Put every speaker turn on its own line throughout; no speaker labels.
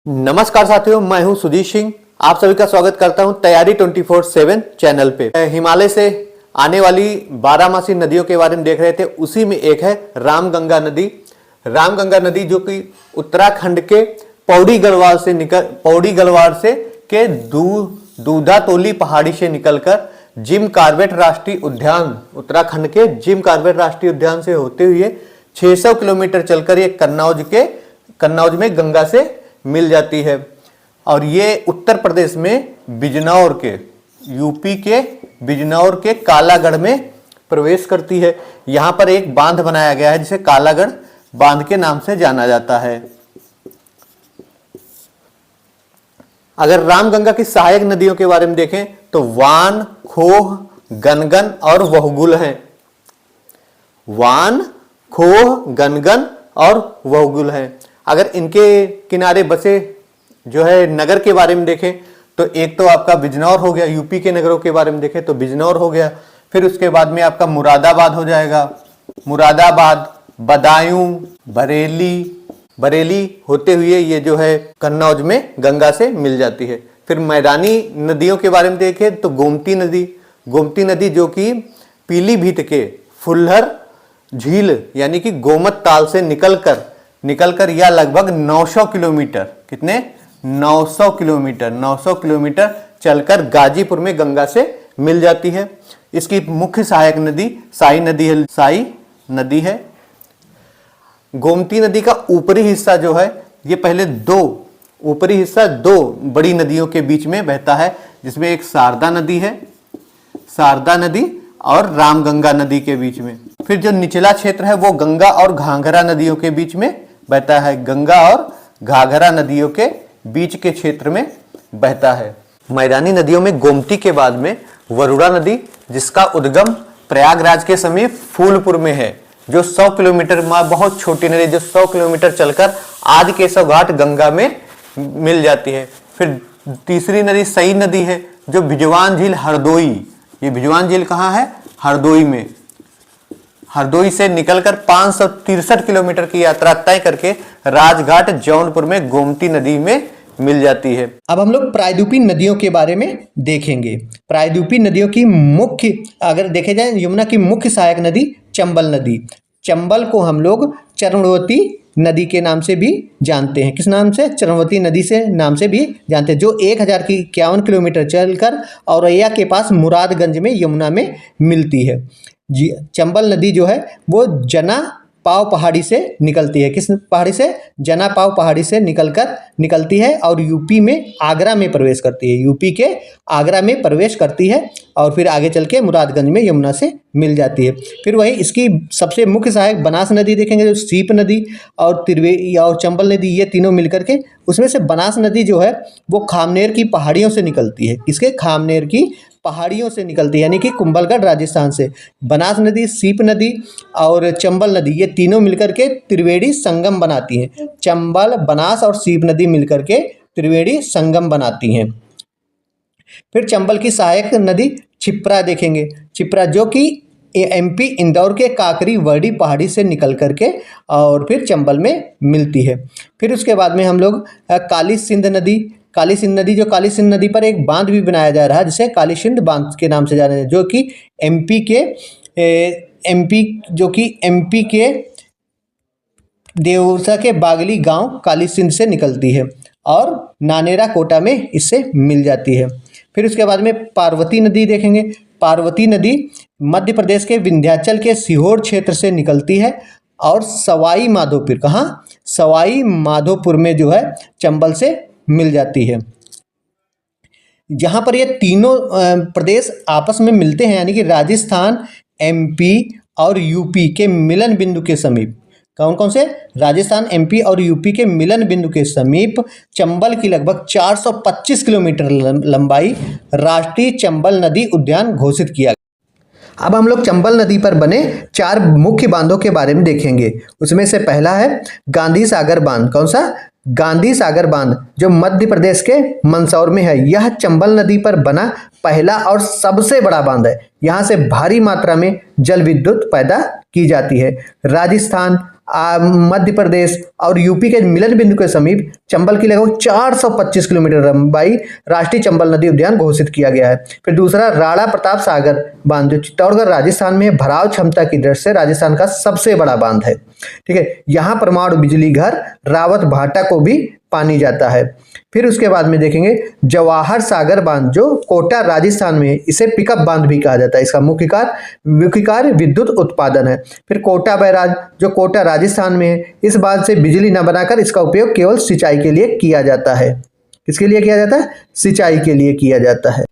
नमस्कार साथियों, मैं हूं सुजीत सिंह। आप सभी का स्वागत करता हूं तैयारी 24/7 चैनल पे। हिमालय से आने वाली 12मासी नदियों के बारे में देख रहे थे, उसी में एक है रामगंगा नदी। रामगंगा नदी जो कि उत्तराखंड के पौड़ी गढ़वाल से के दूधातोली पहाड़ी से निकलकर जिम कॉर्बेट राष्ट्रीय उद्यान, उत्तराखंड के जिम कॉर्बेट राष्ट्रीय उद्यान से होते हुए 600 किलोमीटर चलकर ये कन्नौज में गंगा से मिल जाती है। और ये उत्तर प्रदेश में बिजनौर के, यूपी के बिजनौर के कालागढ़ में प्रवेश करती है। यहां पर एक बांध बनाया गया है जिसे कालागढ़ बांध के नाम से जाना जाता है। अगर रामगंगा की सहायक नदियों के बारे में देखें तो वान, खोह, गनगन और वहुगुल हैं। वान, खोह, गनगन और वहुगुल हैं। अगर इनके किनारे बसे जो है नगर के बारे में देखें तो एक तो आपका बिजनौर हो गया, यूपी के नगरों के बारे में देखें तो बिजनौर हो गया। फिर उसके बाद में आपका मुरादाबाद हो जाएगा, मुरादाबाद, बदायूं, बरेली होते हुए ये जो है कन्नौज में गंगा से मिल जाती है। फिर मैदानी नदियों के बारे में देखें तो गोमती नदी जो कि पीलीभीत के फुल्लर झील यानी कि गोमत ताल से निकलकर या लगभग 900 किलोमीटर, कितने 900 किलोमीटर चलकर गाजीपुर में गंगा से मिल जाती है। इसकी मुख्य सहायक नदी साई नदी है। गोमती नदी का ऊपरी हिस्सा जो है ये पहले दो बड़ी नदियों के बीच में बहता है, जिसमें एक शारदा नदी और रामगंगा नदी के बीच में। फिर जो निचला क्षेत्र है वो गंगा और घाघरा नदियों के बीच में बहता है, गंगा और घाघरा नदियों के बीच के क्षेत्र में बहता है। मैदानी नदियों में गोमती के बाद में वरुणा नदी, जिसका उद्गम प्रयागराज के समीप फूलपुर में है, जो 100 किलोमीटर, बहुत छोटी नदी जो 100 किलोमीटर चलकर आदि केशव घाट गंगा में मिल जाती है। फिर तीसरी नदी सई नदी है जो भिजवान झील हरदोई, ये भिजवान झील कहाँ है? हरदोई में। हरदोई से निकलकर 563 किलोमीटर की यात्रा तय करके राजघाट जौनपुर में गोमती नदी में मिल जाती है। अब हम लोग प्रायद्वीपीय नदियों के बारे में देखेंगे। प्रायद्वीपीय नदियों की मुख्य, अगर देखे जाए, यमुना की मुख्य सहायक नदी चंबल नदी। चंबल को हम लोग चरणवती नदी के नाम से भी जानते हैं। किस नाम से? चरणवती नदी से नाम से भी जानते हैं, जो 1051 किलोमीटर चलकर औरैया के पास मुरादगंज में यमुना में मिलती है। जी, चंबल नदी जो है वो जना पाव पहाड़ी से निकलती है। किस पहाड़ी से? जना पाव पहाड़ी से निकलती है और यूपी में आगरा में प्रवेश करती है। यूपी के आगरा में प्रवेश करती है और फिर आगे चल के मुरादगंज में यमुना से मिल जाती है। फिर वही इसकी सबसे मुख्य सहायक बनास नदी देखेंगे, जो सीप नदी और त्रिवेणी और चंबल नदी, ये तीनों मिलकर के, उसमें से बनास नदी जो है वो खामनेर की पहाड़ियों से निकलती है। किसके? खामनेर की पहाड़ियों से निकलती है, यानी कि कुंभलगढ़ राजस्थान से। बनास नदी, सीप नदी और चंबल नदी, ये तीनों मिलकर के त्रिवेणी संगम बनाती हैं। चंबल, बनास और सीप नदी मिलकर के त्रिवेणी संगम बनाती हैं। फिर चंबल की सहायक नदी क्षिप्रा देखेंगे। क्षिप्रा जो कि एमपी इंदौर के काकरी वर्डी पहाड़ी से निकल करके और फिर चंबल में मिलती है। फिर उसके बाद में हम लोग काली सिंध नदी, जो काली सिंध नदी पर एक बांध भी बनाया जा रहा है, जिसे काली सिंध बांध के नाम से जाना जाता है, जो कि एमपी के देवसा के बागली गांव काली सिंध से निकलती है और नानेरा कोटा में इससे मिल जाती है। फिर उसके बाद में पार्वती नदी देखेंगे। पार्वती नदी मध्य प्रदेश के विंध्याचल के सीहोर क्षेत्र से निकलती है और सवाई माधोपुर, कहाँ? सवाई माधोपुर में जो है चंबल से मिल जाती है। जहाँ पर ये तीनों प्रदेश आपस में मिलते हैं, यानी कि राजस्थान, एमपी और यूपी के मिलन बिंदु के समीप, कौन कौन से? राजस्थान, एमपी और यूपी के मिलन बिंदु के समीप चंबल की लगभग 425 किलोमीटर लंबाई राष्ट्रीय चंबल नदी उद्यान घोषित किया। अब हम लोग चंबल नदी पर बने 4 मुख्य बांधों के बारे में देखेंगे। उसमें से पहला है गांधी सागर बांध। कौन सा? गांधी सागर बांध, जो मध्य प्रदेश के मंदसौर में है। यह चंबल नदी पर बना पहला और सबसे बड़ा बांध है। यहाँ से भारी मात्रा में जल विद्युत पैदा की जाती है। राजस्थान,
मध्य प्रदेश और यूपी के मिलन बिंदु के समीप चंबल की लगभग 425 किलोमीटर लंबाई राष्ट्रीय चंबल नदी उद्यान घोषित किया गया है। फिर दूसरा, राणा प्रताप सागर बांध जो चित्तौड़गढ़ राजस्थान में भराव क्षमता की दृष्टि से राजस्थान का सबसे बड़ा बांध है। ठीक है, यहाँ परमाणु बिजली घर रावत भाटा को भी पानी जाता है। फिर उसके बाद में देखेंगे जवाहर सागर बांध जो कोटा राजस्थान में है, इसे पिकअप बांध भी कहा जाता है। इसका मुख्य कार्य विद्युत उत्पादन है। फिर कोटा बैराज जो कोटा राजस्थान में है, इस बांध से बिजली न बनाकर इसका उपयोग केवल सिंचाई के लिए किया जाता है। किसके लिए किया जाता है? सिंचाई के लिए किया जाता है।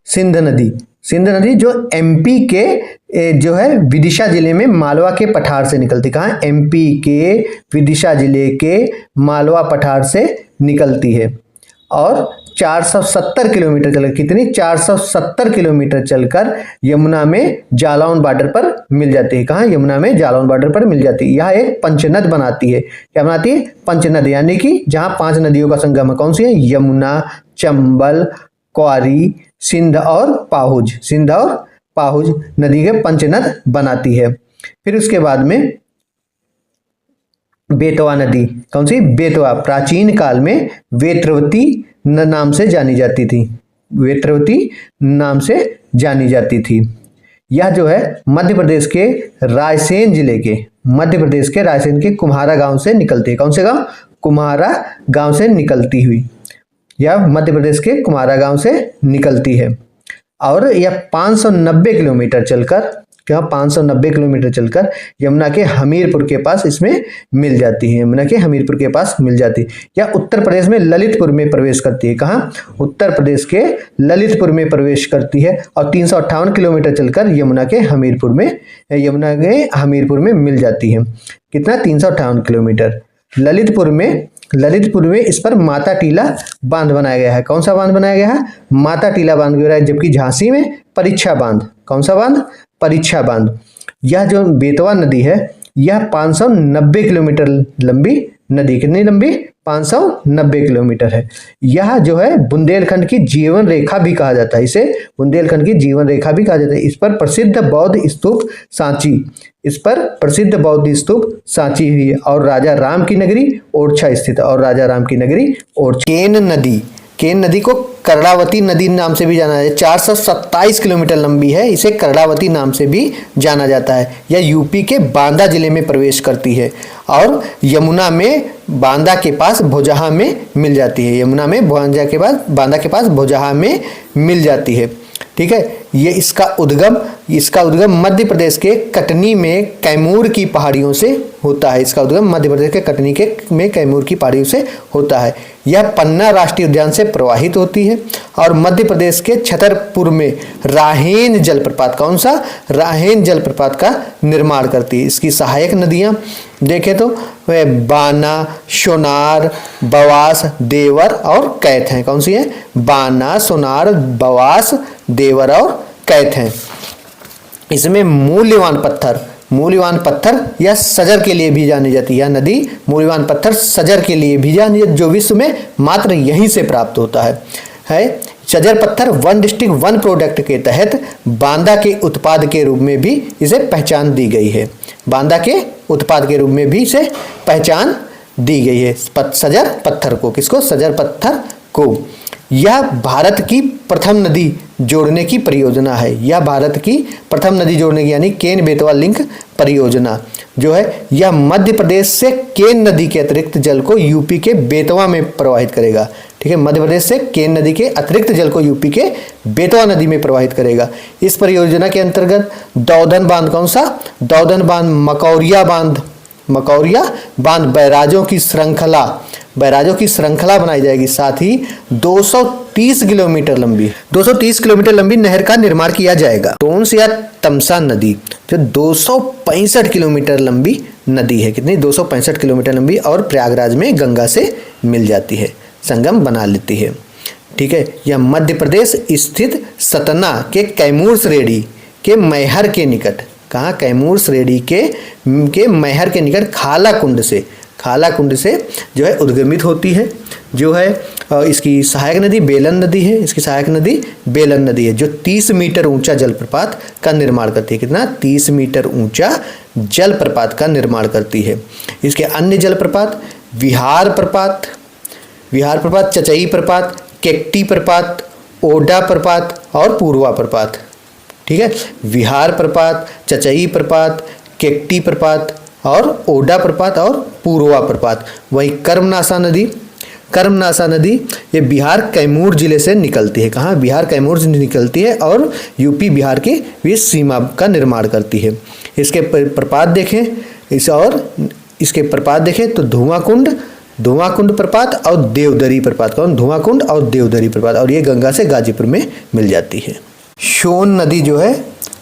सिंध नदी जो एमपी के जो है विदिशा जिले में मालवा के पठार से निकलती। कहाँ? एमपी के विदिशा जिले के मालवा पठार से निकलती है और 470 किलोमीटर चलकर, कितनी? 470 किलोमीटर चलकर यमुना में जालौन बॉर्डर पर मिल जाती है। कहाँ? यमुना में जालौन बॉर्डर पर मिल जाती है। यह एक पंचनद बनाती है। क्या बनाती है? पंचनद, यानी कि जहाँ 5 नदियों का संगम है। कौन सी है? यमुना, चंबल, क्वारी, सिंध और पाहुज नदी के पंचनद बनाती है। फिर उसके बाद में बेतवा नदी, कौन सी? बेतवा प्राचीन काल में वेत्रवती नाम से जानी जाती थी। वेत्रवती नाम से जानी जाती थी। यह जो है मध्य प्रदेश के रायसेन के कुम्हारा गांव से निकलती है। कौन से गांव? कुम्हारा गांव से निकलती हुई यह मध्य प्रदेश के कुम्हारा गांव से निकलती है और यह 590 किलोमीटर चलकर यमुना के हमीरपुर के पास इसमें मिल जाती है। यह उत्तर प्रदेश में ललितपुर में प्रवेश करती है। कहाँ? उत्तर प्रदेश के ललितपुर में प्रवेश करती है और 358 किलोमीटर चलकर यमुना के हमीरपुर में मिल जाती है। कितना? 358 किलोमीटर। ललितपुर में इस पर माता टीला बांध बनाया गया है। कौन सा बांध बनाया गया है? माता टीला बांध बनाया है। जबकि झांसी में परीक्षा बांध। कौन सा बांध? परीक्षा बांध। यह जो बेतवा नदी है यह 590 किलोमीटर लंबी नदी, कितनी लंबी? 590 किलोमीटर है। यह जो है बुंदेलखंड की जीवन रेखा भी कहा जाता है। इसे बुंदेलखंड की जीवन रेखा भी कहा जाता है। इस पर प्रसिद्ध बौद्ध स्तूप सांची हुई है और राजा राम की नगरी ओरछा स्थित है। केन नदी को कर्णावती नदी नाम से भी जाना जाता है। 427 किलोमीटर लंबी है। इसे कर्णावती नाम से भी जाना जाता है। यह यूपी के बांदा जिले में प्रवेश करती है और यमुना में बांदा के पास भोजहा में मिल जाती है। बांदा के पास भोजहा में मिल जाती है। ठीक है, ये इसका उद्गम मध्य प्रदेश के कटनी में कैमूर की पहाड़ियों से होता है। कैमूर की पहाड़ियों से होता है। यह पन्ना राष्ट्रीय उद्यान से प्रवाहित होती है और मध्य प्रदेश के छतरपुर में राहेन जलप्रपात, कौन सा? राहेन जलप्रपात का निर्माण करती है। इसकी सहायक नदियां देखें तो वह बाना, सोनार, बवास, देवर और कैथ हैं। कौन सी हैं? बाना, सोनार, बवास, देवर और कैथ हैं। इसमें मूल्यवान पत्थर या सजर के लिए भी जानी जाती है। यह नदी मूल्यवान पत्थर सजर के लिए भी जानी जाती है, जो विश्व में मात्र यहीं से प्राप्त होता है। सजर पत्थर 1 डिस्ट्रिक्ट 1 प्रोडक्ट के तहत बांदा के उत्पाद के रूप में भी इसे पहचान दी गई है। सजर पत्थर को, किसको? सजर पत्थर को। यह भारत की प्रथम नदी जोड़ने की परियोजना है। यानी केन बेतवा लिंक परियोजना जो है यह मध्य प्रदेश से केन नदी के अतिरिक्त जल को यूपी के बेतवा में प्रवाहित करेगा। ठीक है, मध्य प्रदेश से केन नदी के अतिरिक्त जल को यूपी के बेतवा नदी में प्रवाहित करेगा। इस परियोजना के अंतर्गत दौधन बांध, कौन सा? दौधन बांध, मकौरिया बांध बैराजों की श्रृंखला बनाई जाएगी। साथ ही 230 किलोमीटर लंबी नहर का निर्माण किया जाएगा। टोंस या तमसा नदी जो 265 किलोमीटर लंबी नदी है। कितनी? 265 किलोमीटर लंबी और प्रयागराज में गंगा से मिल जाती है, संगम बना लेती है। ठीक है, यह मध्य प्रदेश स्थित सतना के कैमूर श्रेणी के मैहर के निकट, कहाँ? कैमूर श्रेणी के मैहर के निकट खाला कुंड से जो है उद्गमित होती है। जो है इसकी सहायक नदी बेलन नदी है। इसकी सहायक नदी बेलन नदी है जो 30 मीटर ऊंचा जलप्रपात का निर्माण करती है। कितना? 30 मीटर ऊंचा जलप्रपात का निर्माण करती है। इसके अन्य जलप्रपात विहार प्रपात, चचई प्रपात, केकटी प्रपात, ओडा प्रपात और पूर्वा प्रपात। ठीक है, विहार प्रपात, चचई प्रपात, केकटी प्रपात और ओडा प्रपात और पूर्वा प्रपात। वही कर्मनाशा नदी ये बिहार कैमूर जिले से निकलती है। कहाँ? बिहार कैमूर से निकलती है और यूपी बिहार की भी सीमा का निर्माण करती है। इसके प्रपात देखें इसके प्रपात देखें तो धुआंकुंड प्रपात और देवदरी प्रपात। कौन? धुआंकुंड और देवदरी प्रपात, और ये गंगा से गाजीपुर में मिल जाती है। सोन नदी जो है,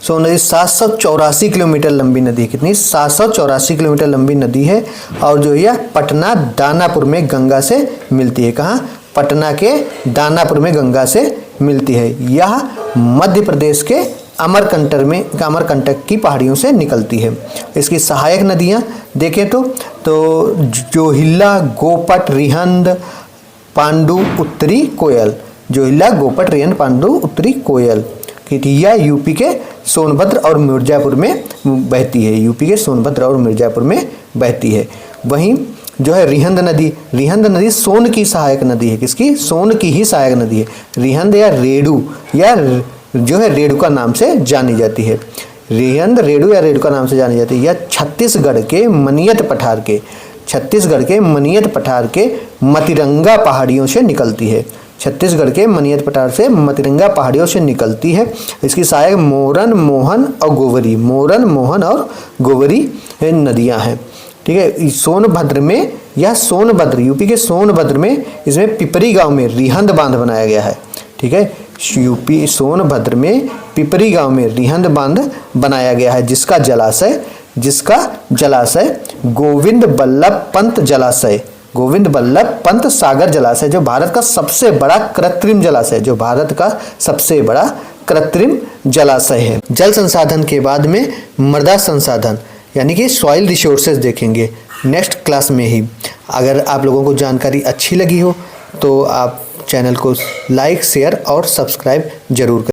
सोन नदी 784 किलोमीटर लंबी नदी है। कितनी? 784 किलोमीटर लंबी नदी है और जो यह पटना दानापुर में गंगा से मिलती है। कहाँ? पटना के दानापुर में गंगा से मिलती है। यह मध्य प्रदेश के अमरकंटक की पहाड़ियों से निकलती है। इसकी सहायक नदियाँ देखें तो जोहिल्ला, गोपट, रिहंद, पांडु, उत्तरी कोयल। जोहिल्ला, गोपट, रिहंद, पांडु, उत्तरी कोयल यह यूपी के सोनभद्र और मिर्जापुर में बहती है। यूपी के सोनभद्र और मिर्जापुर में बहती है। वहीं जो है रिहंद नदी सोन की सहायक नदी है। किसकी? सोन की ही सहायक नदी है। रिहंद या रेडू या जो है रेणुका नाम से जानी जाती है। रिहंद, रेडू या रेणुका नाम से जानी जाती है। यह छत्तीसगढ़ के मनियत पठार के मतिरंगा पहाड़ियों से निकलती है। छत्तीसगढ़ के मनियत पठार से मतिरंगा पहाड़ियों से निकलती है। इसकी सहायक मोरन, मोहन और गोवरी नदियां हैं। ठीक है, सोनभद्र में यूपी के सोनभद्र में इसमें पिपरी गांव में रिहंद बांध बनाया गया है। ठीक है, यूपी सोनभद्र में पिपरी गांव में रिहंद बांध बनाया गया है जिसका जलाशय गोविंद बल्लभ पंत सागर जलाशय जो भारत का सबसे बड़ा कृत्रिम जलाशय है। जल संसाधन के बाद में मृदा संसाधन यानी कि सॉइल रिसोर्सेज देखेंगे नेक्स्ट क्लास में ही। अगर आप लोगों को जानकारी अच्छी लगी हो तो आप चैनल को लाइक, शेयर और सब्सक्राइब जरूर करें।